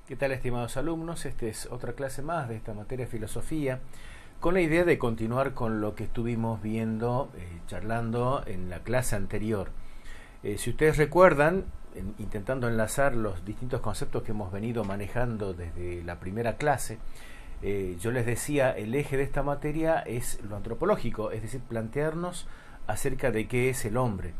¿Qué tal, estimados alumnos? Esta es otra clase más de esta materia de filosofía, con la idea de continuar con lo que estuvimos viendo, charlando en la clase anterior. Si ustedes recuerdan, intentando enlazar los distintos conceptos que hemos venido manejando desde la primera clase, yo les decía, el eje de esta materia es lo antropológico, es decir, plantearnos acerca de qué es el hombre.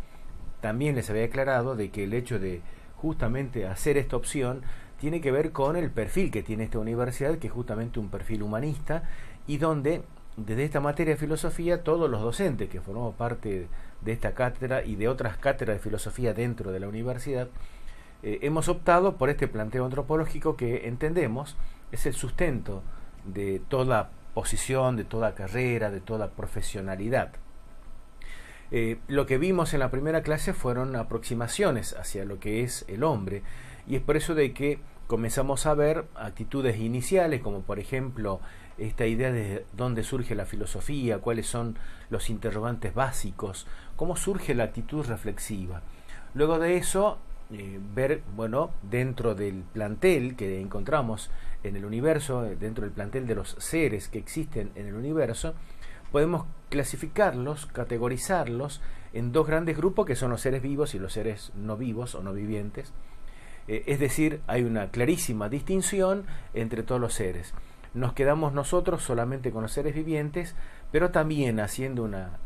También les había aclarado de que el hecho de justamente hacer esta opción tiene que ver con el perfil que tiene esta universidad, que es justamente un perfil humanista, y donde desde esta materia de filosofía todos los docentes que formamos parte de esta cátedra y de otras cátedras de filosofía dentro de la universidad, hemos optado por este planteo antropológico que entendemos es el sustento de toda posición, de toda carrera, de toda profesionalidad. Lo que vimos en la primera clase fueron aproximaciones hacia lo que es el hombre, y es por eso de que comenzamos a ver actitudes iniciales, como por ejemplo esta idea de dónde surge la filosofía, cuáles son los interrogantes básicos, cómo surge la actitud reflexiva. Luego de eso, ver, bueno, dentro del plantel que encontramos en el universo, dentro del plantel de los seres que existen en el universo, podemos clasificarlos, categorizarlos en dos grandes grupos que son los seres vivos y los seres no vivos o no vivientes. Es decir, hay una clarísima distinción entre todos los seres. Nos quedamos nosotros solamente con los seres vivientes, pero también haciendo una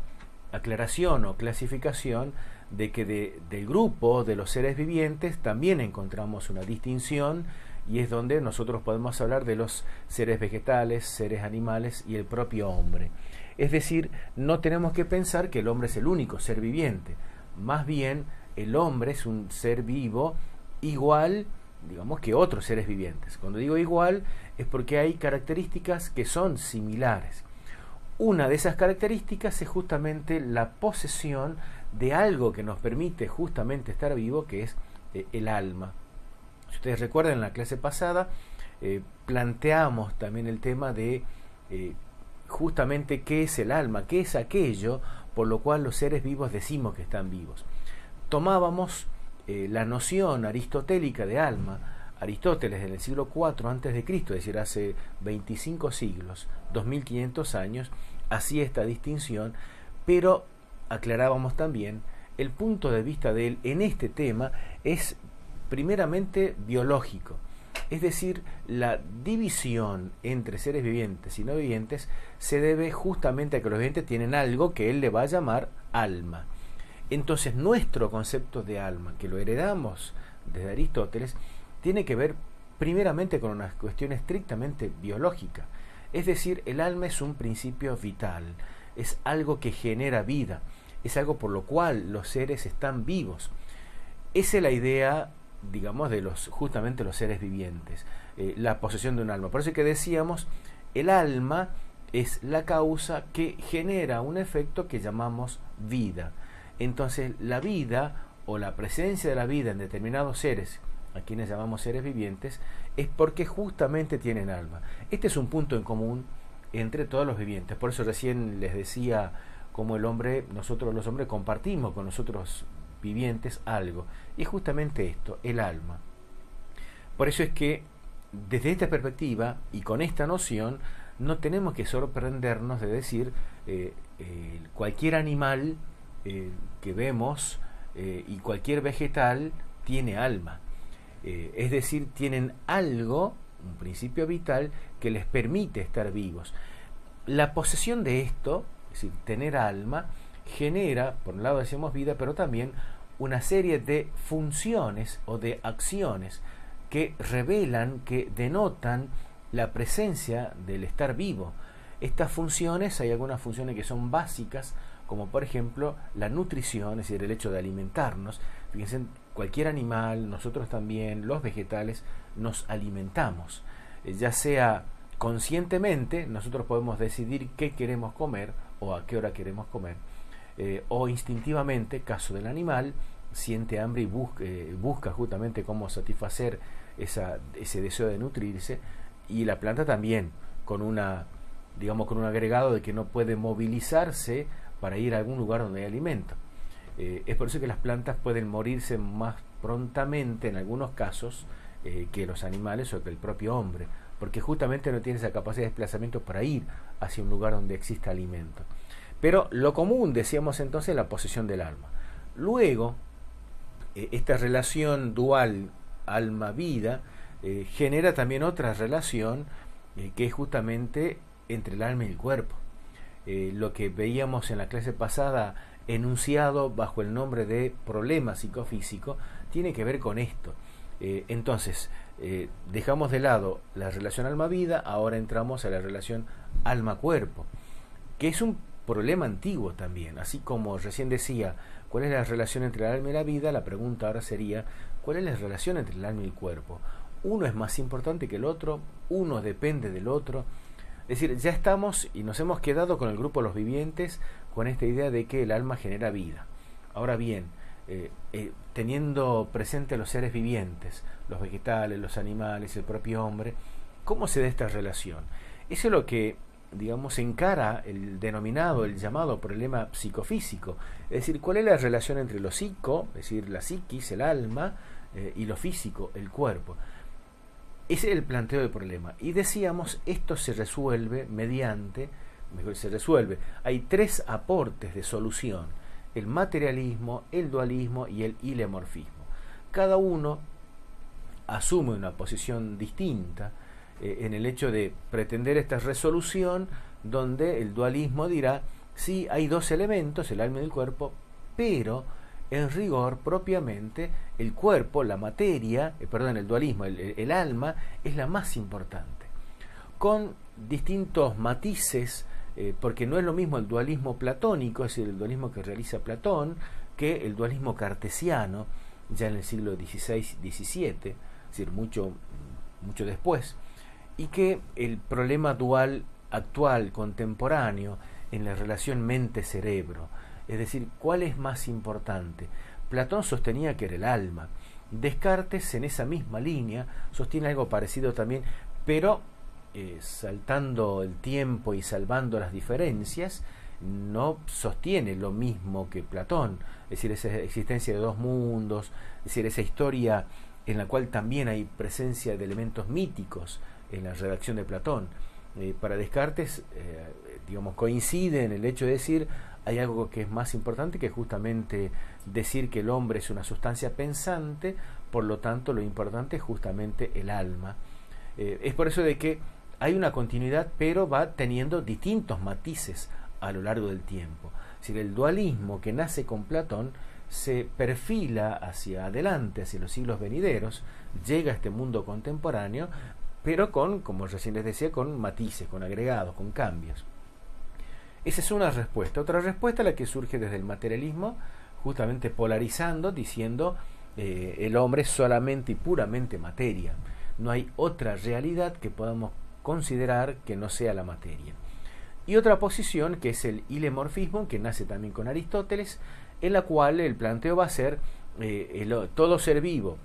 aclaración o clasificación de que del grupo de los seres vivientes también encontramos una distinción, y es donde nosotros podemos hablar de los seres vegetales, seres animales y el propio hombre. Es decir, no tenemos que pensar que el hombre es el único ser viviente. Más bien, el hombre es un ser vivo igual, digamos, que otros seres vivientes. Cuando digo igual, es porque hay características que son similares. Una de esas características es justamente la posesión de algo que nos permite justamente estar vivo, que es el alma. Si ustedes recuerdan, en la clase pasada planteamos también el tema de justamente qué es el alma, qué es aquello por lo cual los seres vivos decimos que están vivos. Tomábamos la noción aristotélica de alma. Aristóteles en el siglo IV a.C., es decir, hace 25 siglos, 2500 años, hacía esta distinción, pero aclarábamos también el punto de vista de él en este tema es primeramente biológico. Es decir, la división entre seres vivientes y no vivientes se debe justamente a que los vivientes tienen algo que él le va a llamar alma. Entonces, nuestro concepto de alma, que lo heredamos desde Aristóteles, tiene que ver primeramente con una cuestión estrictamente biológica. Es decir, el alma es un principio vital, es algo que genera vida, es algo por lo cual los seres están vivos. Esa es la idea, digamos, de justamente los seres vivientes, la posesión de un alma. Por eso que decíamos, el alma es la causa que genera un efecto que llamamos vida. Entonces, la vida o la presencia de la vida en determinados seres, a quienes llamamos seres vivientes, es porque justamente tienen alma. Este es un punto en común entre todos los vivientes. Por eso recién les decía cómo el hombre, nosotros los hombres compartimos con nosotros vivientes algo. Y es justamente esto, el alma. Por eso es que desde esta perspectiva y con esta noción no tenemos que sorprendernos de decir cualquier animal que vemos y cualquier vegetal tiene alma. Es decir, tienen algo, un principio vital, que les permite estar vivos. La posesión de esto, es decir, tener alma, genera, por un lado decimos vida, pero también una serie de funciones o de acciones que revelan, que denotan la presencia del estar vivo. Estas funciones, hay algunas funciones que son básicas, como por ejemplo la nutrición, es decir, el hecho de alimentarnos. Fíjense, cualquier animal, nosotros también, los vegetales, nos alimentamos. Ya sea conscientemente, nosotros podemos decidir qué queremos comer o a qué hora queremos comer, o instintivamente, caso del animal, siente hambre y busca justamente cómo satisfacer ese deseo de nutrirse, y la planta también, con con un agregado de que no puede movilizarse para ir a algún lugar donde hay alimento. Es por eso que las plantas pueden morirse más prontamente en algunos casos que los animales o que el propio hombre, porque justamente no tiene esa capacidad de desplazamiento para ir hacia un lugar donde exista alimento. Pero lo común, decíamos entonces, es la posesión del alma. Luego, esta relación dual alma-vida genera también otra relación que es justamente entre el alma y el cuerpo. Lo que veíamos en la clase pasada enunciado bajo el nombre de problema psicofísico tiene que ver con esto. Entonces, dejamos de lado la relación alma-vida, ahora entramos a la relación alma-cuerpo, que es un problema antiguo también. Así como recién decía, ¿cuál es la relación entre el alma y la vida? La pregunta ahora sería, ¿cuál es la relación entre el alma y el cuerpo? Uno es más importante que el otro, uno depende del otro. Es decir, ya estamos y nos hemos quedado con el grupo de los vivientes con esta idea de que el alma genera vida. Ahora bien, teniendo presente los seres vivientes, los vegetales, los animales, el propio hombre, ¿cómo se da esta relación? Eso es lo que, digamos, encara el denominado, el llamado problema psicofísico. Es decir, ¿cuál es la relación entre lo psico, es decir, la psiquis, el alma, y lo físico, el cuerpo? Ese es el planteo del problema. Y decíamos, esto se resuelve hay tres aportes de solución: el materialismo, el dualismo y el ilemorfismo. Cada uno asume una posición distinta en el hecho de pretender esta resolución, donde el dualismo dirá, sí, hay dos elementos, el alma y el cuerpo, pero en rigor propiamente el cuerpo, la materia, el dualismo, el alma es la más importante, con distintos matices, porque no es lo mismo el dualismo platónico, es decir, el dualismo que realiza Platón, que el dualismo cartesiano, ya en el siglo XVI-XVII, es decir, mucho después, y que el problema dual actual, contemporáneo, en la relación mente-cerebro, es decir, ¿cuál es más importante? Platón sostenía que era el alma. Descartes, en esa misma línea, sostiene algo parecido también, pero saltando el tiempo y salvando las diferencias, no sostiene lo mismo que Platón, es decir, esa existencia de dos mundos, es decir, esa historia en la cual también hay presencia de elementos míticos en la redacción de Platón. Para Descartes, coincide en el hecho de decir, hay algo que es más importante, que justamente decir que el hombre es una sustancia pensante, por lo tanto lo importante es justamente el alma. Es por eso de que hay una continuidad, pero va teniendo distintos matices a lo largo del tiempo. Es decir, el dualismo que nace con Platón se perfila hacia adelante, hacia los siglos venideros, llega a este mundo contemporáneo, pero con, como recién les decía, con matices, con agregados, con cambios. Esa es una respuesta. Otra respuesta, la que surge desde el materialismo, justamente polarizando, diciendo el hombre es solamente y puramente materia. No hay otra realidad que podamos considerar que no sea la materia. Y otra posición, que es el ilemorfismo, que nace también con Aristóteles, en la cual el planteo va a ser todo ser vivo,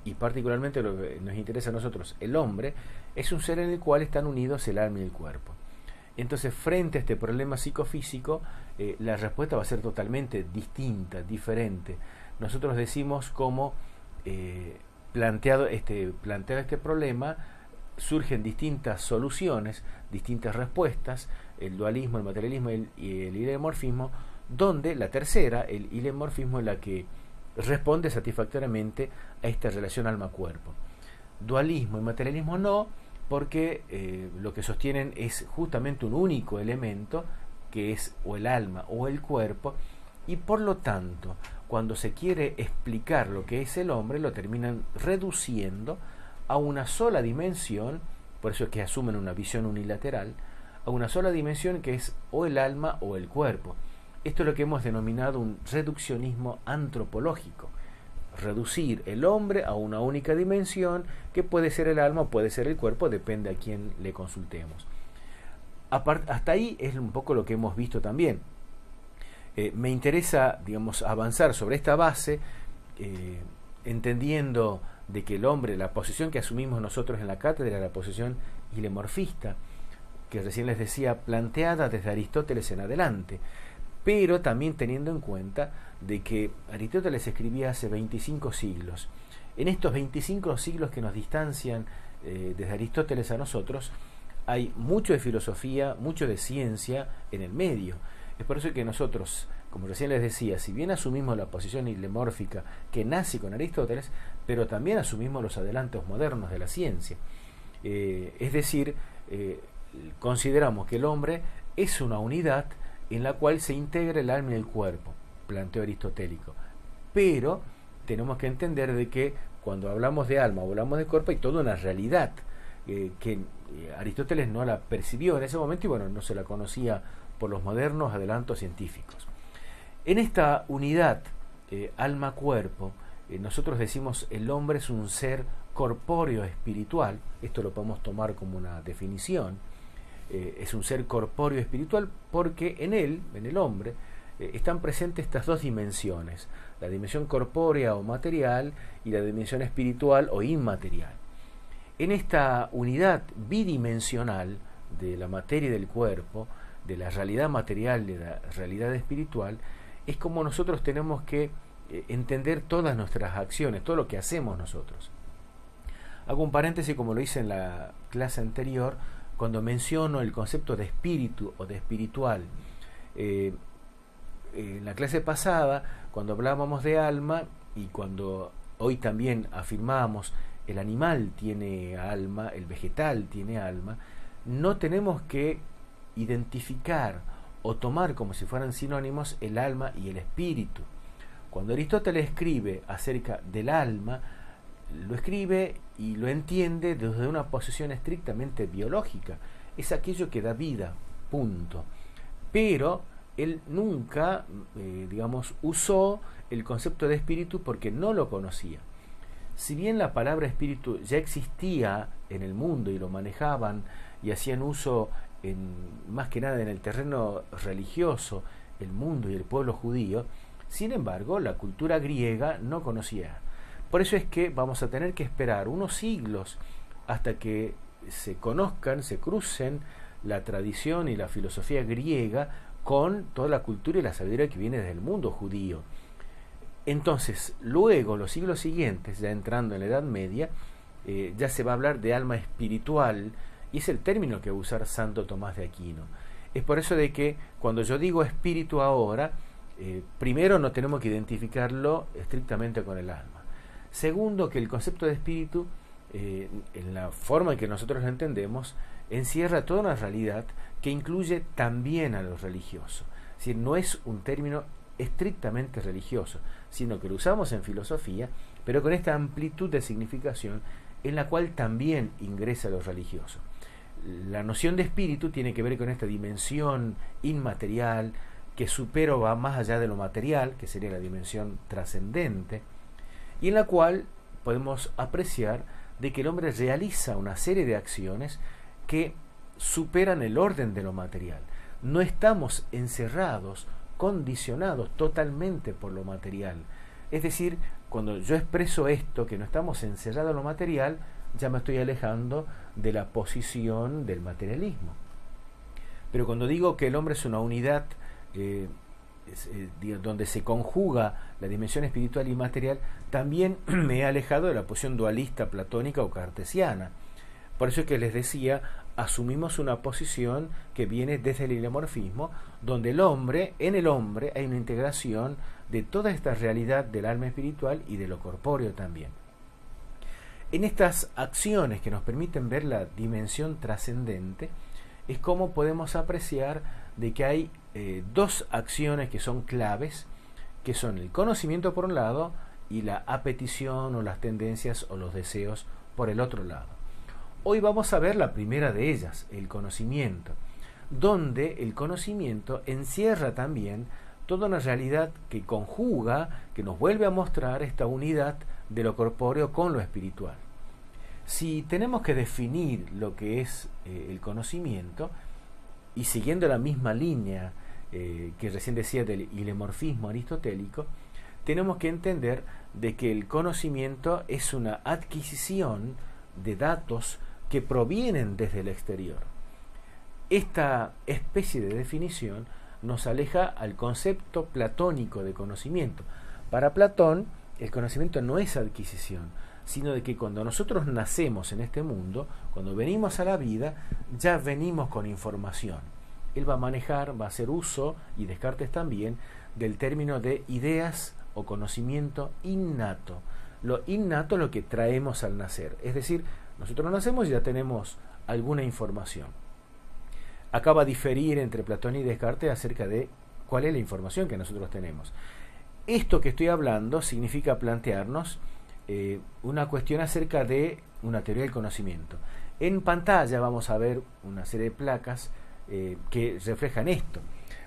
y particularmente lo que nos interesa a nosotros, el hombre, es un ser en el cual están unidos el alma y el cuerpo. Entonces, frente a este problema psicofísico, la respuesta va a ser totalmente distinta, diferente. Nosotros decimos cómo planteado este problema, surgen distintas soluciones, distintas respuestas, el dualismo, el materialismo y el ilemorfismo, donde la tercera, el ilemorfismo, es la que responde satisfactoriamente a esta relación alma-cuerpo. Dualismo y materialismo no, porque lo que sostienen es justamente un único elemento, que es o el alma o el cuerpo, y por lo tanto, cuando se quiere explicar lo que es el hombre, lo terminan reduciendo a una sola dimensión, por eso es que asumen una visión unilateral, a una sola dimensión que es o el alma o el cuerpo. Esto es lo que hemos denominado un reduccionismo antropológico. Reducir el hombre a una única dimensión, que puede ser el alma o puede ser el cuerpo, depende a quién le consultemos. Hasta ahí es un poco lo que hemos visto también. Me interesa, avanzar sobre esta base, entendiendo de que el hombre, la posición que asumimos nosotros en la cátedra, la posición ilemorfista, que recién les decía, planteada desde Aristóteles en adelante, pero también teniendo en cuenta de que Aristóteles escribía hace 25 siglos En estos 25 siglos que nos distancian desde Aristóteles a nosotros, hay mucho de filosofía, mucho de ciencia en el medio. Es por eso que nosotros, como recién les decía, si bien asumimos la posición ilemórfica que nace con Aristóteles, pero también asumimos los adelantos modernos de la ciencia. Es decir, consideramos que el hombre es una unidad en la cual se integra el alma y el cuerpo, planteo aristotélico. Pero tenemos que entender de que cuando hablamos de alma o hablamos de cuerpo hay toda una realidad que Aristóteles no la percibió en ese momento y bueno, no se la conocía por los modernos adelantos científicos. En esta unidad alma-cuerpo, nosotros decimos el hombre es un ser corpóreo espiritual, esto lo podemos tomar como una definición, es un ser corpóreo espiritual porque en él, en el hombre, están presentes estas dos dimensiones, la dimensión corpórea o material y la dimensión espiritual o inmaterial. En esta unidad bidimensional de la materia y del cuerpo, de la realidad material y de la realidad espiritual, es como nosotros tenemos que entender todas nuestras acciones, todo lo que hacemos nosotros. Hago un paréntesis como lo hice en la clase anterior, cuando menciono el concepto de espíritu o de espiritual. En la clase pasada, cuando hablábamos de alma y cuando hoy también afirmamos el animal tiene alma, el vegetal tiene alma, no tenemos que identificar o tomar como si fueran sinónimos el alma y el espíritu. Cuando Aristóteles escribe acerca del alma, lo escribe y lo entiende desde una posición estrictamente biológica. Es aquello que da vida, punto. Pero él nunca, usó el concepto de espíritu porque no lo conocía. Si bien la palabra espíritu ya existía en el mundo y lo manejaban y hacían uso más que nada en el terreno religioso, el mundo y el pueblo judío, sin embargo la cultura griega no conocía. Por eso es que vamos a tener que esperar unos siglos hasta que se conozcan, se crucen la tradición y la filosofía griega con toda la cultura y la sabiduría que viene del mundo judío. Entonces, luego, los siglos siguientes, ya entrando en la Edad Media, ya se va a hablar de alma espiritual, y es el término que va a usar Santo Tomás de Aquino. Es por eso de que cuando yo digo espíritu ahora, primero no tenemos que identificarlo estrictamente con el alma. Segundo, que el concepto de espíritu, en la forma en que nosotros lo entendemos, encierra toda una realidad que incluye también a lo religioso. Es decir, no es un término estrictamente religioso, sino que lo usamos en filosofía, pero con esta amplitud de significación en la cual también ingresa lo religioso. La noción de espíritu tiene que ver con esta dimensión inmaterial que supera o va más allá de lo material, que sería la dimensión trascendente, y en la cual podemos apreciar de que el hombre realiza una serie de acciones que superan el orden de lo material. No estamos encerrados, condicionados totalmente por lo material. Es decir, cuando yo expreso esto, que no estamos encerrados en lo material, ya me estoy alejando de la posición del materialismo. Pero cuando digo que el hombre es una unidad donde se conjuga la dimensión espiritual y material, también me he alejado de la posición dualista platónica o cartesiana. Por eso es que les decía, asumimos una posición que viene desde el ilemorfismo, donde en el hombre hay una integración de toda esta realidad del alma espiritual y de lo corpóreo también. En estas acciones que nos permiten ver la dimensión trascendente, es como podemos apreciar de que hay dos acciones que son claves, que son el conocimiento por un lado y la apetición o las tendencias o los deseos por el otro lado. Hoy vamos a ver la primera de ellas, el conocimiento, donde el conocimiento encierra también toda una realidad que conjuga, que nos vuelve a mostrar esta unidad de lo corpóreo con lo espiritual. Si tenemos que definir lo que es el conocimiento, y siguiendo la misma línea que recién decía del ilemorfismo aristotélico, tenemos que entender de que el conocimiento es una adquisición de datos que provienen desde el exterior. Esta especie de definición nos aleja al concepto platónico de conocimiento. Para Platón, el conocimiento no es adquisición, sino de que cuando nosotros nacemos en este mundo, cuando venimos a la vida, ya venimos con información. Él va a manejar, va a hacer uso, y Descartes también, del término de ideas o conocimiento innato. Lo innato es lo que traemos al nacer, es decir, nosotros nacemos y ya tenemos alguna información. Acá va a diferir entre Platón y Descartes acerca de cuál es la información que nosotros tenemos. Esto que estoy hablando significa plantearnos una cuestión acerca de una teoría del conocimiento. En pantalla vamos a ver una serie de placas que reflejan esto.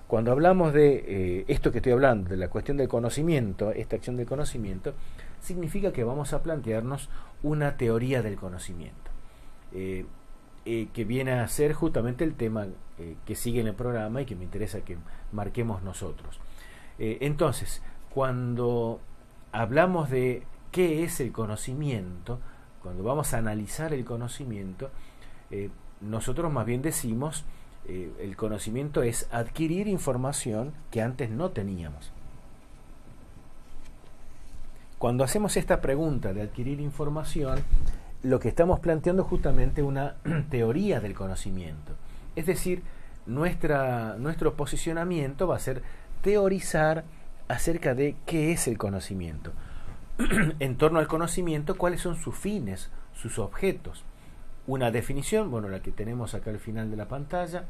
Cuando hablamos de esto que estoy hablando, de la cuestión del conocimiento, esta acción del conocimiento, significa que vamos a plantearnos una teoría del conocimiento, que viene a ser justamente el tema que sigue en el programa y que me interesa que marquemos nosotros. Entonces, cuando hablamos de qué es el conocimiento, cuando vamos a analizar el conocimiento, nosotros más bien decimos el conocimiento es adquirir información que antes no teníamos. Cuando hacemos esta pregunta de adquirir información, lo que estamos planteando es justamente una teoría del conocimiento. Es decir, nuestro posicionamiento va a ser teorizar acerca de qué es el conocimiento. En torno al conocimiento, cuáles son sus fines, sus objetos. Una definición, bueno, la que tenemos acá al final de la pantalla.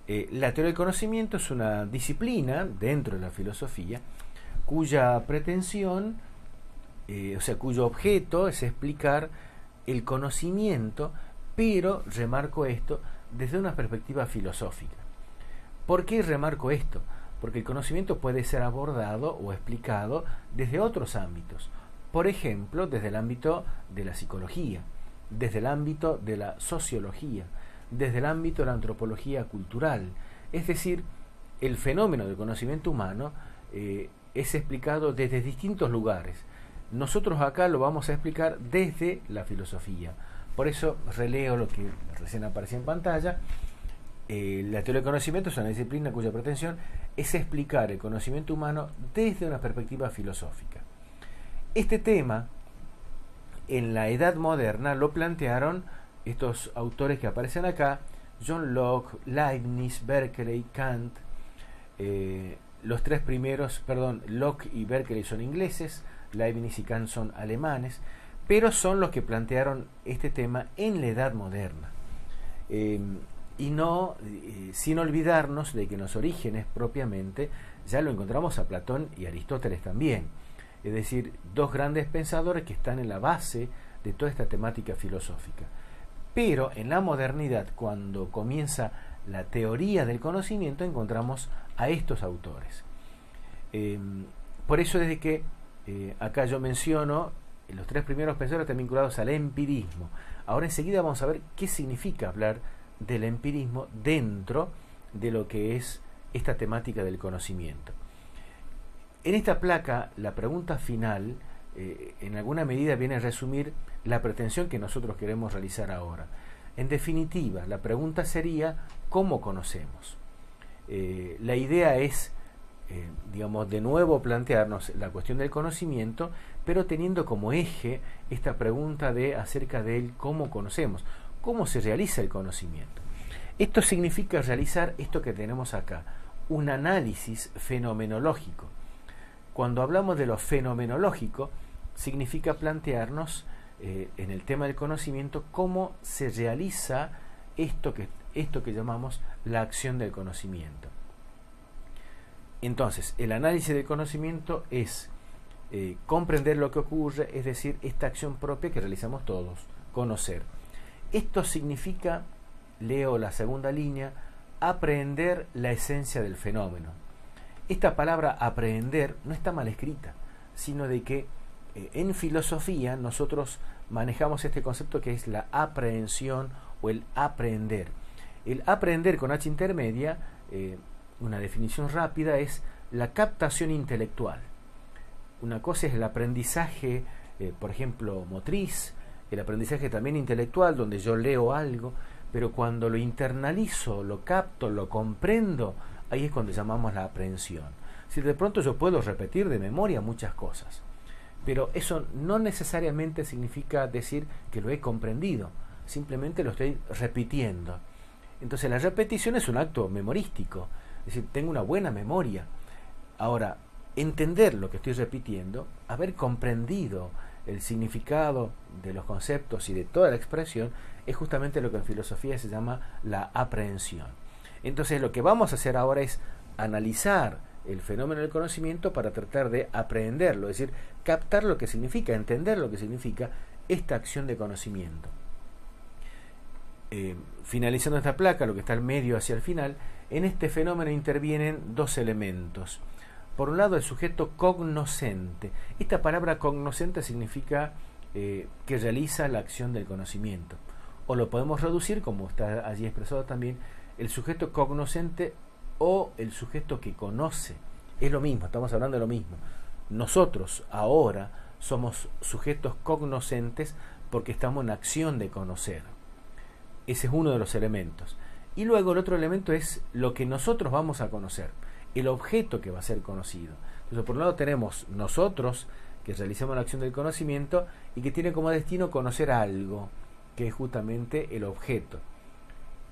La teoría del conocimiento es una disciplina dentro de la filosofía cuya pretensión, cuyo objeto es explicar el conocimiento, pero remarco esto desde una perspectiva filosófica. ¿Por qué remarco esto? Porque el conocimiento puede ser abordado o explicado desde otros ámbitos. Por ejemplo, desde el ámbito de la psicología, desde el ámbito de la sociología, desde el ámbito de la antropología cultural. Es decir, el fenómeno del conocimiento humano es explicado desde distintos lugares. Nosotros acá lo vamos a explicar desde la filosofía. Por eso releo lo que recién aparecía en pantalla. La teoría del conocimiento es una disciplina cuya pretensión es explicar el conocimiento humano desde una perspectiva filosófica. Este tema, en la Edad Moderna, lo plantearon estos autores que aparecen acá: John Locke, Leibniz, Berkeley, Kant. Los tres primeros, Locke y Berkeley son ingleses, Leibniz y Kant son alemanes, pero son los que plantearon este tema en la Edad Moderna. Y no sin olvidarnos de que en los orígenes propiamente ya lo encontramos a Platón y Aristóteles también, es decir, dos grandes pensadores que están en la base de toda esta temática filosófica. Pero en la modernidad, cuando comienza la teoría del conocimiento, encontramos a estos autores. Por eso desde que acá yo menciono los tres primeros pensadores están vinculados al empirismo. Ahora enseguida vamos a ver qué significa hablar del empirismo dentro de lo que es esta temática del conocimiento. En esta placa, la pregunta final en alguna medida viene a resumir la pretensión que nosotros queremos realizar ahora. En definitiva, la pregunta sería: ¿cómo conocemos? La idea es, de nuevo plantearnos la cuestión del conocimiento, pero teniendo como eje esta pregunta acerca del cómo conocemos. ¿Cómo se realiza el conocimiento? Esto significa realizar esto que tenemos acá, un análisis fenomenológico. Cuando hablamos de lo fenomenológico, significa plantearnos en el tema del conocimiento cómo se realiza esto que llamamos la acción del conocimiento. Entonces, el análisis del conocimiento es comprender lo que ocurre, es decir, esta acción propia que realizamos todos, conocer. Esto significa, leo la segunda línea, aprehender la esencia del fenómeno. Esta palabra aprehender no está mal escrita, sino de que en filosofía nosotros manejamos este concepto que es la aprehensión o el aprehender. El aprehender con H intermedia, una definición rápida, es la captación intelectual. Una cosa es el aprendizaje, por ejemplo, motriz, el aprendizaje también intelectual, donde yo leo algo, pero cuando lo internalizo, lo capto, lo comprendo, ahí es cuando llamamos la aprehensión. Si de pronto yo puedo repetir de memoria muchas cosas, pero eso no necesariamente significa decir que lo he comprendido, simplemente lo estoy repitiendo. Entonces la repetición es un acto memorístico, es decir, tengo una buena memoria. Ahora, entender lo que estoy repitiendo, haber comprendido el significado de los conceptos y de toda la expresión, es justamente lo que en filosofía se llama la aprehensión. Entonces lo que vamos a hacer ahora es analizar el fenómeno del conocimiento para tratar de aprehenderlo, es decir, captar lo que significa, entender lo que significa esta acción de conocimiento. Finalizando esta placa, lo que está al medio hacia el final, en este fenómeno intervienen dos elementos. Por un lado, el sujeto cognoscente. Esta palabra cognoscente significa que realiza la acción del conocimiento. O lo podemos reducir, como está allí expresado también, el sujeto cognoscente o el sujeto que conoce. Es lo mismo, estamos hablando de lo mismo. Nosotros ahora somos sujetos cognoscentes porque estamos en acción de conocer. Ese es uno de los elementos. Y luego el otro elemento es lo que nosotros vamos a conocer, el objeto que va a ser conocido. Entonces, por un lado tenemos nosotros, que realizamos la acción del conocimiento y que tiene como destino conocer algo, que es justamente el objeto.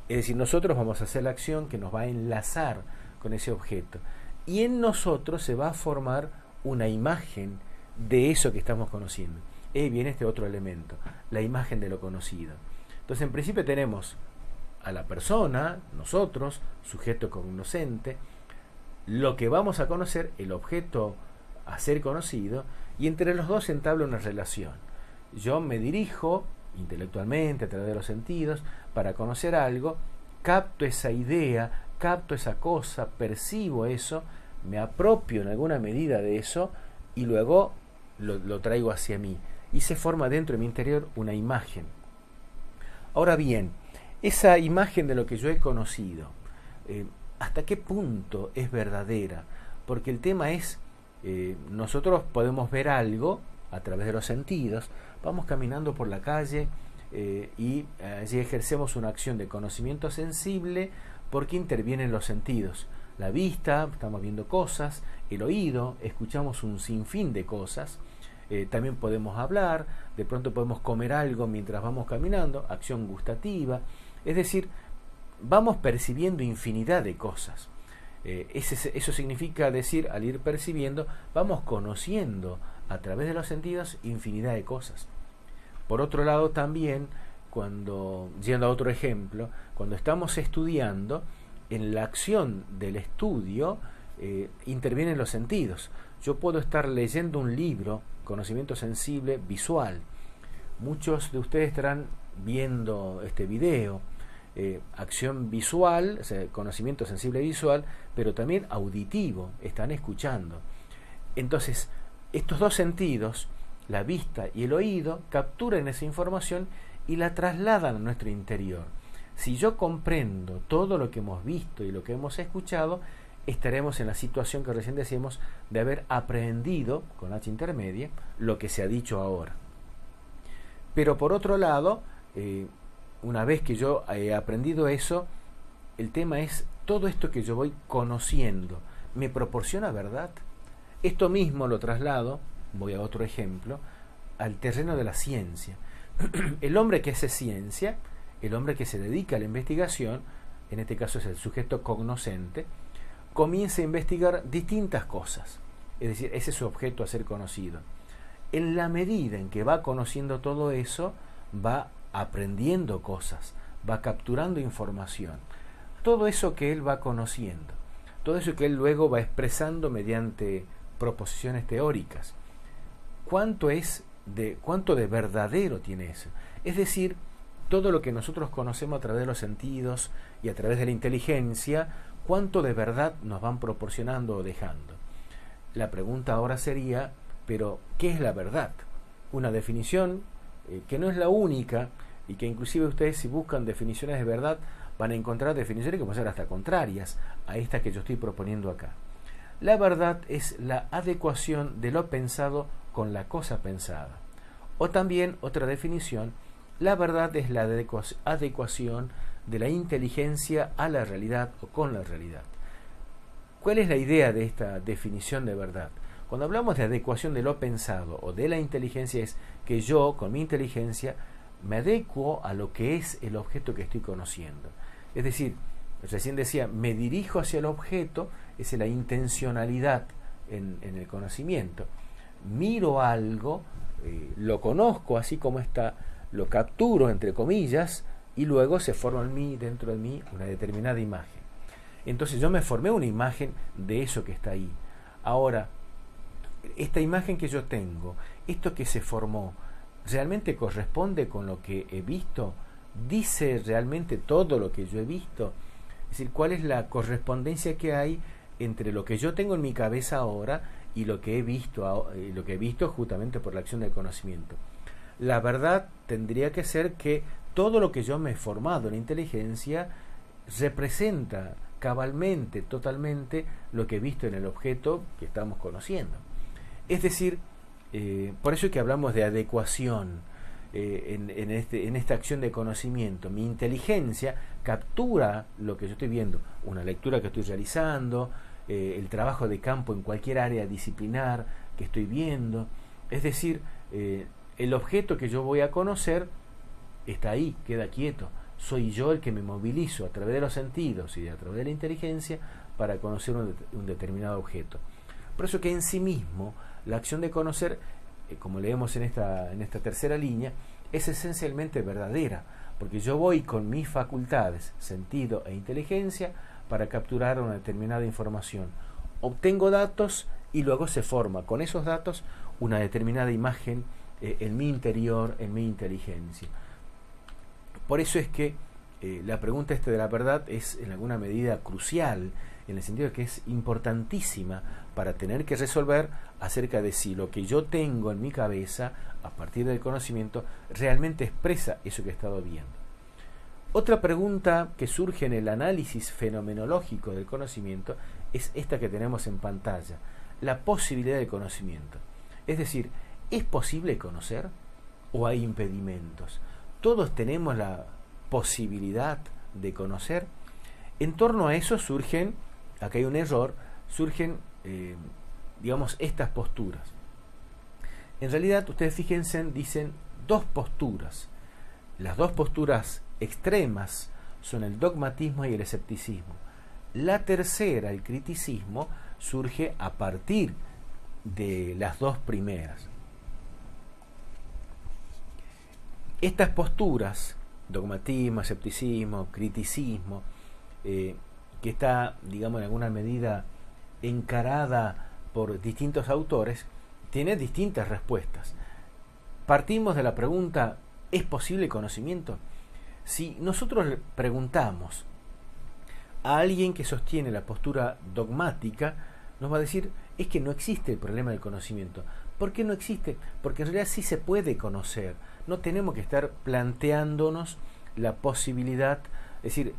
Es decir, nosotros vamos a hacer la acción que nos va a enlazar con ese objeto. Y en nosotros se va a formar una imagen de eso que estamos conociendo. Ahí viene este otro elemento, la imagen de lo conocido. Entonces, en principio tenemos a la persona, nosotros, sujeto cognoscente, lo que vamos a conocer, el objeto a ser conocido, y entre los dos se entabla una relación. Yo me dirijo intelectualmente a través de los sentidos para conocer algo, capto esa idea, capto esa cosa, percibo eso, me apropio en alguna medida de eso y luego lo traigo hacia mí y se forma dentro de mi interior una imagen. Ahora bien, esa imagen de lo que yo he conocido, ¿hasta qué punto es verdadera? Porque el tema es, nosotros podemos ver algo a través de los sentidos, vamos caminando por la calle y allí ejercemos una acción de conocimiento sensible porque intervienen los sentidos. La vista, estamos viendo cosas, el oído, escuchamos un sinfín de cosas, también podemos hablar, de pronto podemos comer algo mientras vamos caminando, acción gustativa, es decir, vamos percibiendo infinidad de cosas. Eso significa decir, al ir percibiendo, vamos conociendo a través de los sentidos infinidad de cosas. Por otro lado también, yendo a otro ejemplo, cuando estamos estudiando, en la acción del estudio intervienen los sentidos. Yo puedo estar leyendo un libro, conocimiento sensible, visual. Muchos de ustedes estarán viendo este video, acción visual, o sea, conocimiento sensible visual, pero también auditivo, están escuchando. Entonces, estos dos sentidos, la vista y el oído, capturan esa información y la trasladan a nuestro interior. Si yo comprendo todo lo que hemos visto y lo que hemos escuchado, estaremos en la situación que recién decíamos de haber aprehendido, con H intermedia, lo que se ha dicho ahora. Pero por otro lado, una vez que yo he aprendido eso, el tema es todo esto que yo voy conociendo, ¿me proporciona verdad? Esto mismo lo traslado, voy a otro ejemplo, al terreno de la ciencia. El hombre que hace ciencia, el hombre que se dedica a la investigación, en este caso es el sujeto cognoscente, comienza a investigar distintas cosas, es decir, ese es su objeto a ser conocido. En la medida en que va conociendo todo eso, va aprendiendo cosas, va capturando información. Todo eso que él va conociendo, todo eso que él luego va expresando mediante proposiciones teóricas. ¿Cuánto de verdadero tiene eso? Es decir, todo lo que nosotros conocemos a través de los sentidos y a través de la inteligencia, ¿cuánto de verdad nos van proporcionando o dejando? La pregunta ahora sería, pero ¿qué es la verdad? Una definición que no es la única y que inclusive ustedes, si buscan definiciones de verdad, van a encontrar definiciones que pueden ser hasta contrarias a esta que yo estoy proponiendo acá. La verdad es la adecuación de lo pensado con la cosa pensada. O también, otra definición, la verdad es la adecuación de la inteligencia a la realidad o con la realidad. ¿Cuál es la idea de esta definición de verdad? Cuando hablamos de adecuación de lo pensado o de la inteligencia, es que yo, con mi inteligencia, me adecuo a lo que es el objeto que estoy conociendo. Es decir, recién decía, me dirijo hacia el objeto, es la intencionalidad en el conocimiento. Miro algo, lo conozco así como está, lo capturo entre comillas, y luego se forma en mí, dentro de mí, una determinada imagen. Entonces yo me formé una imagen de eso que está ahí. Ahora, esta imagen que yo tengo, esto que se formó, ¿realmente corresponde con lo que he visto? ¿Dice realmente todo lo que yo he visto? Es decir, ¿cuál es la correspondencia que hay entre lo que yo tengo en mi cabeza ahora y lo que he visto justamente por la acción del conocimiento? La verdad tendría que ser que todo lo que yo me he formado en inteligencia representa cabalmente, totalmente, lo que he visto en el objeto que estamos conociendo. Es decir, por eso es que hablamos de adecuación en esta acción de conocimiento. Mi inteligencia captura lo que yo estoy viendo, una lectura que estoy realizando, el trabajo de campo en cualquier área disciplinar que estoy viendo. Es decir, el objeto que yo voy a conocer está ahí, queda quieto. Soy yo el que me movilizo a través de los sentidos y a través de la inteligencia para conocer un determinado objeto. Por eso que en sí mismo la acción de conocer, como leemos en esta tercera línea, es esencialmente verdadera, porque yo voy con mis facultades, sentido e inteligencia, para capturar una determinada información. Obtengo datos y luego se forma con esos datos una determinada imagen en mi interior, en mi inteligencia. Por eso es que la pregunta de la verdad es en alguna medida crucial, en el sentido de que es importantísima para tener que resolver acerca de si lo que yo tengo en mi cabeza, a partir del conocimiento, realmente expresa eso que he estado viendo. Otra pregunta que surge en el análisis fenomenológico del conocimiento es esta que tenemos en pantalla, la posibilidad del conocimiento. Es decir, ¿es posible conocer o hay impedimentos? ¿Todos tenemos la posibilidad de conocer? En torno a eso surgen, acá hay un error, surgen, digamos, estas posturas. En realidad, ustedes fíjense, dicen dos posturas. Las dos posturas extremas son el dogmatismo y el escepticismo. La tercera, el criticismo, surge a partir de las dos primeras. Estas posturas, dogmatismo, escepticismo, criticismo, que está, digamos, en alguna medida encarada por distintos autores, tiene distintas respuestas. Partimos de la pregunta, ¿es posible conocimiento? Si nosotros le preguntamos a alguien que sostiene la postura dogmática, nos va a decir, es que no existe el problema del conocimiento. ¿Por qué no existe? Porque en realidad sí se puede conocer. No tenemos que estar planteándonos la posibilidad, es decir,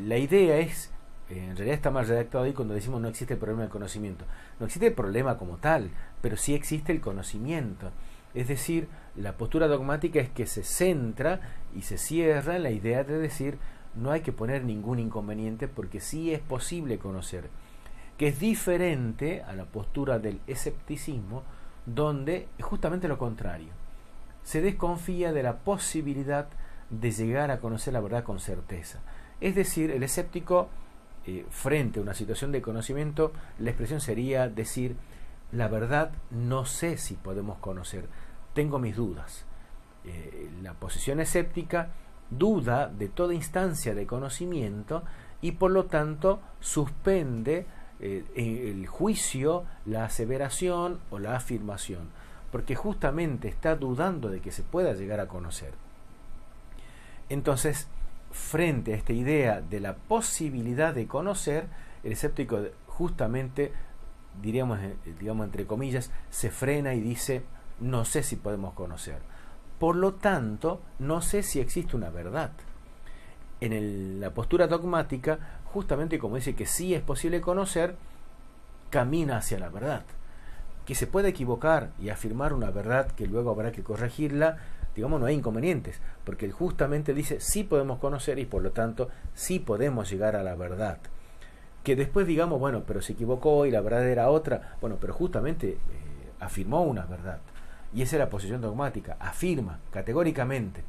la idea es, en realidad está mal redactado ahí cuando decimos no existe el problema del conocimiento. No existe el problema como tal, pero sí existe el conocimiento. Es decir, la postura dogmática es que se centra y se cierra en la idea de decir no hay que poner ningún inconveniente porque sí es posible conocer, que es diferente a la postura del escepticismo, donde es justamente lo contrario. Se desconfía de la posibilidad de llegar a conocer la verdad con certeza. Es decir, el escéptico, frente a una situación de conocimiento, la expresión sería decir, la verdad no sé si podemos conocer, tengo mis dudas. La posición escéptica duda de toda instancia de conocimiento y por lo tanto suspende el juicio, la aseveración o la afirmación, porque justamente está dudando de que se pueda llegar a conocer. Entonces, frente a esta idea de la posibilidad de conocer, el escéptico justamente, diríamos entre comillas, se frena y dice, no sé si podemos conocer. Por lo tanto, no sé si existe una verdad. En la postura dogmática, justamente como dice que sí es posible conocer, camina hacia la verdad. Que se puede equivocar y afirmar una verdad que luego habrá que corregirla, digamos, no hay inconvenientes, porque él justamente dice sí podemos conocer y por lo tanto sí podemos llegar a la verdad. Que después digamos, bueno, pero se equivocó y la verdad era otra. Bueno, pero justamente afirmó una verdad. Y esa es la posición dogmática, afirma categóricamente.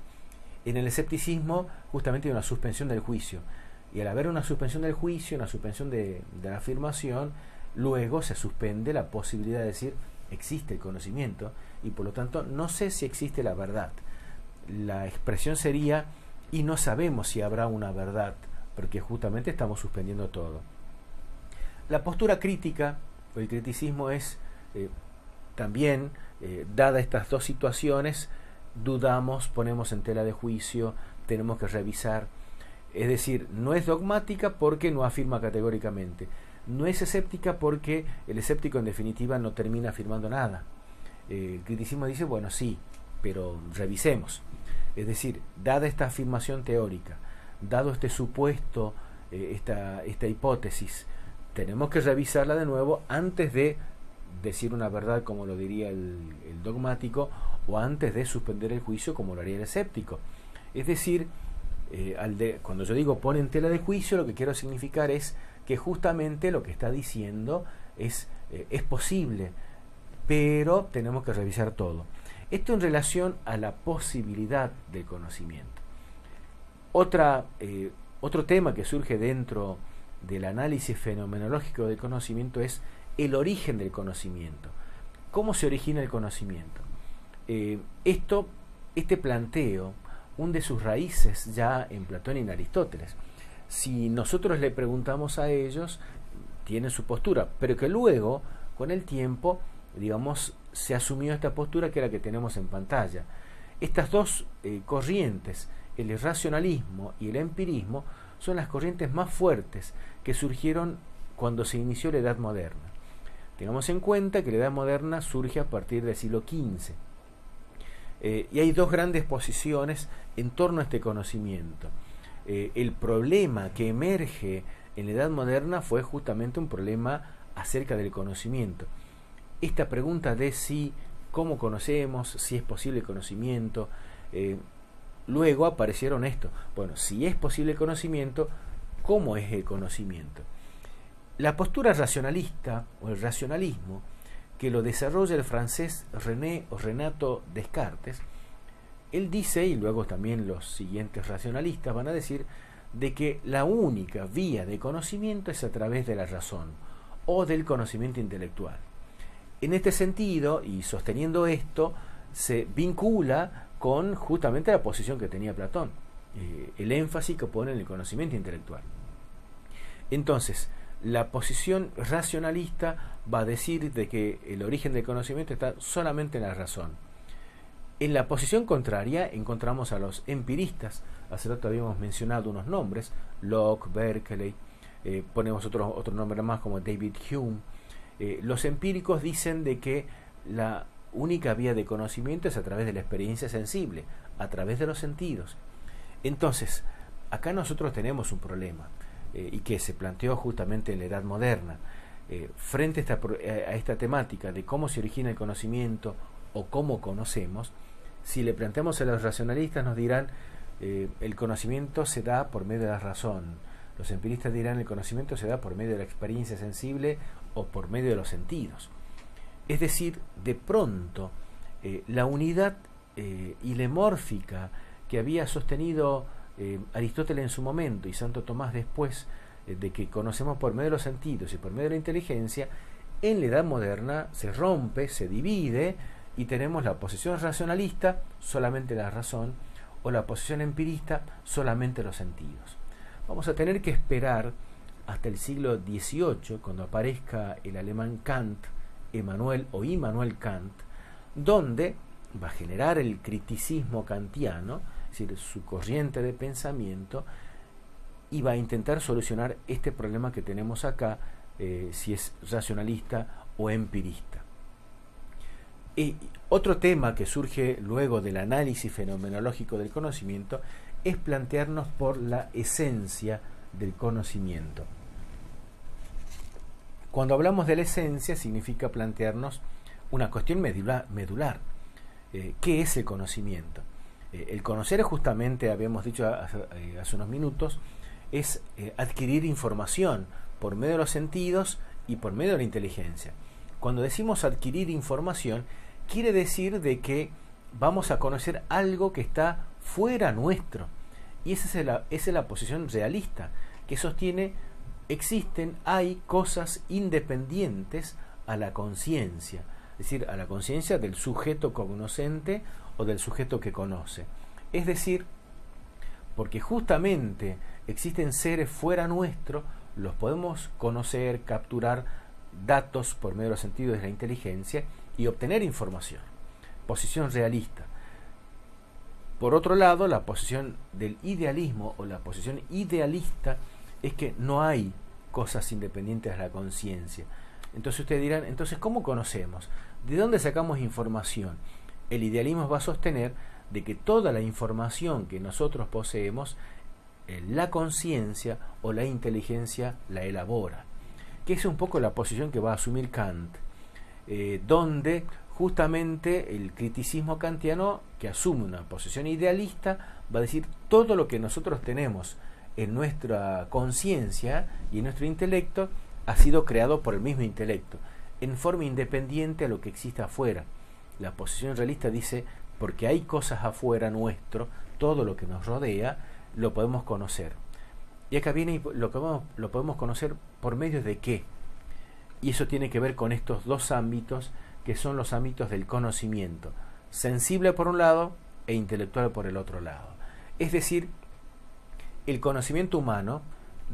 En el escepticismo justamente hay una suspensión del juicio. Y al haber una suspensión del juicio, una suspensión de la afirmación, luego se suspende la posibilidad de decir existe el conocimiento y por lo tanto no sé si existe la verdad. La expresión sería y no sabemos si habrá una verdad, porque justamente estamos suspendiendo todo. La postura crítica o el criticismo es también, dada estas dos situaciones, dudamos, ponemos en tela de juicio, tenemos que revisar. Es decir, no es dogmática porque no afirma categóricamente. No es escéptica porque el escéptico en definitiva no termina afirmando nada. El criticismo dice, bueno, sí, pero revisemos. Es decir, dada esta afirmación teórica, dado este supuesto, esta hipótesis, tenemos que revisarla de nuevo antes de decir una verdad como lo diría el dogmático o antes de suspender el juicio como lo haría el escéptico. Es decir, cuando yo digo pone en tela de juicio, lo que quiero significar es que justamente lo que está diciendo es posible, pero tenemos que revisar todo. Esto en relación a la posibilidad del conocimiento. Otro tema que surge dentro del análisis fenomenológico del conocimiento es el origen del conocimiento. ¿Cómo se origina el conocimiento? Este planteo hunde sus raíces ya en Platón y en Aristóteles. Si nosotros le preguntamos a ellos, tienen su postura, pero que luego, con el tiempo, digamos, se asumió esta postura que es la que tenemos en pantalla. Estas dos corrientes, el racionalismo y el empirismo, son las corrientes más fuertes que surgieron cuando se inició la Edad Moderna. Tengamos en cuenta que la Edad Moderna surge a partir del siglo XV. Y hay dos grandes posiciones en torno a este conocimiento. El problema que emerge en la Edad Moderna fue justamente un problema acerca del conocimiento. Esta pregunta de si, cómo conocemos, si es posible el conocimiento, luego aparecieron esto. Bueno, si es posible el conocimiento, ¿cómo es el conocimiento? La postura racionalista o el racionalismo, que lo desarrolla el francés René o Renato Descartes, él dice, y luego también los siguientes racionalistas van a decir, de que la única vía de conocimiento es a través de la razón o del conocimiento intelectual. En este sentido, y sosteniendo esto, se vincula con justamente la posición que tenía Platón, el énfasis que pone en el conocimiento intelectual. Entonces, la posición racionalista va a decir de que el origen del conocimiento está solamente en la razón. En la posición contraria encontramos a los empiristas. Hace rato habíamos mencionado unos nombres, Locke, Berkeley, ponemos otro nombre más como David Hume. Los empíricos dicen de que la única vía de conocimiento es a través de la experiencia sensible, a través de los sentidos. Entonces, acá nosotros tenemos un problema, y que se planteó justamente en la Edad Moderna. Frente a esta temática de cómo se origina el conocimiento o cómo conocemos, si le planteamos a los racionalistas nos dirán el conocimiento se da por medio de la razón. Los empiristas dirán el conocimiento se da por medio de la experiencia sensible o por medio de los sentidos. Es decir, de pronto la unidad ilemórfica que había sostenido Aristóteles en su momento y Santo Tomás después, de que conocemos por medio de los sentidos y por medio de la inteligencia, en la Edad Moderna se rompe, se divide y tenemos la posición racionalista, solamente la razón, o la posición empirista, solamente los sentidos. Vamos a tener que esperar hasta el siglo XVIII, cuando aparezca el alemán Kant, Immanuel Kant, donde va a generar el criticismo kantiano, es decir, su corriente de pensamiento, y va a intentar solucionar este problema que tenemos acá, si es racionalista o empirista. Y otro tema que surge luego del análisis fenomenológico del conocimiento es plantearnos por la esencia del conocimiento. Cuando hablamos de la esencia significa plantearnos una cuestión medular. ¿Qué es el conocimiento? El conocer es justamente, habíamos dicho hace unos minutos, es adquirir información por medio de los sentidos y por medio de la inteligencia. Cuando decimos adquirir información, quiere decir de que vamos a conocer algo que está fuera nuestro. Y esa es la posición realista, que sostiene hay cosas independientes a la conciencia, es decir, a la conciencia del sujeto cognoscente o del sujeto que conoce. Es decir, porque justamente existen seres fuera nuestro, los podemos conocer, capturar datos por medio de los sentidos de la inteligencia y obtener información. Posición realista. Por otro lado, la posición del idealismo o la posición idealista es que no hay cosas independientes a la conciencia. Entonces ustedes dirán, entonces ¿cómo conocemos? ¿De dónde sacamos información? El idealismo va a sostener de que toda la información que nosotros poseemos, la conciencia o la inteligencia la elabora. Que es un poco la posición que va a asumir Kant, donde justamente el criticismo kantiano, que asume una posición idealista, va a decir todo lo que nosotros tenemos en nuestra conciencia y en nuestro intelecto ha sido creado por el mismo intelecto, en forma independiente a lo que existe afuera. La posición realista dice, porque hay cosas afuera nuestro, todo lo que nos rodea, lo podemos conocer. Y acá viene lo podemos conocer por medio de qué. Y eso tiene que ver con estos dos ámbitos, que son los ámbitos del conocimiento, sensible por un lado e intelectual por el otro lado. Es decir, el conocimiento humano,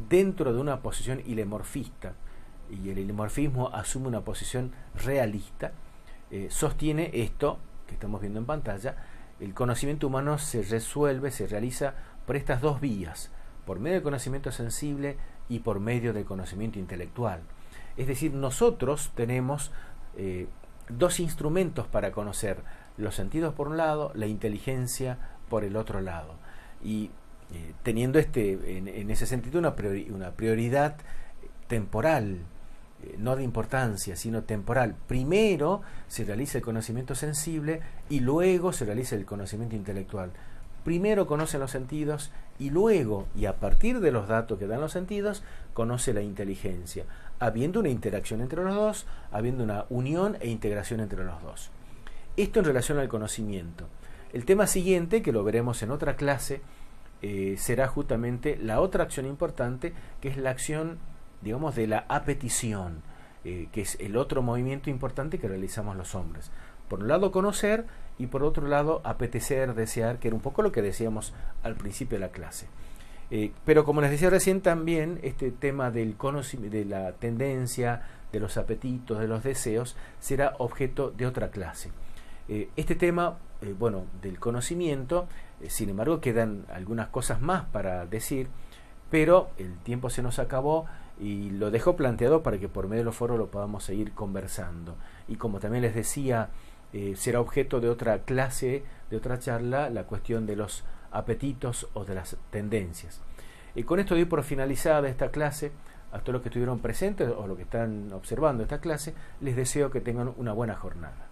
dentro de una posición ilemorfista, y el ilemorfismo asume una posición realista, sostiene esto que estamos viendo en pantalla. El conocimiento humano se realiza por estas dos vías, por medio del conocimiento sensible y por medio del conocimiento intelectual. Es decir, nosotros tenemos dos instrumentos para conocer: los sentidos por un lado, la inteligencia por el otro lado. Y teniendo en ese sentido una prioridad temporal, no de importancia, sino temporal. Primero se realiza el conocimiento sensible y luego se realiza el conocimiento intelectual. Primero conoce los sentidos y luego, y a partir de los datos que dan los sentidos, conoce la inteligencia, habiendo una interacción entre los dos, habiendo una unión e integración entre los dos. Esto en relación al conocimiento. El tema siguiente, que lo veremos en otra clase, será justamente la otra acción importante, que es la acción, digamos, de la apetición, que es el otro movimiento importante que realizamos los hombres. Por un lado conocer y por otro lado apetecer, desear, que era un poco lo que decíamos al principio de la clase. Pero como les decía recién, también este tema del conocimiento, de la tendencia, de los apetitos, de los deseos, será objeto de otra clase. Este tema, del conocimiento, sin embargo quedan algunas cosas más para decir, pero el tiempo se nos acabó y lo dejo planteado para que por medio de los foros lo podamos seguir conversando. Y como también les decía, será objeto de otra clase, de otra charla, la cuestión de los apetitos o de las tendencias. Con esto doy por finalizada esta clase. A todos los que estuvieron presentes o los que están observando esta clase, les deseo que tengan una buena jornada.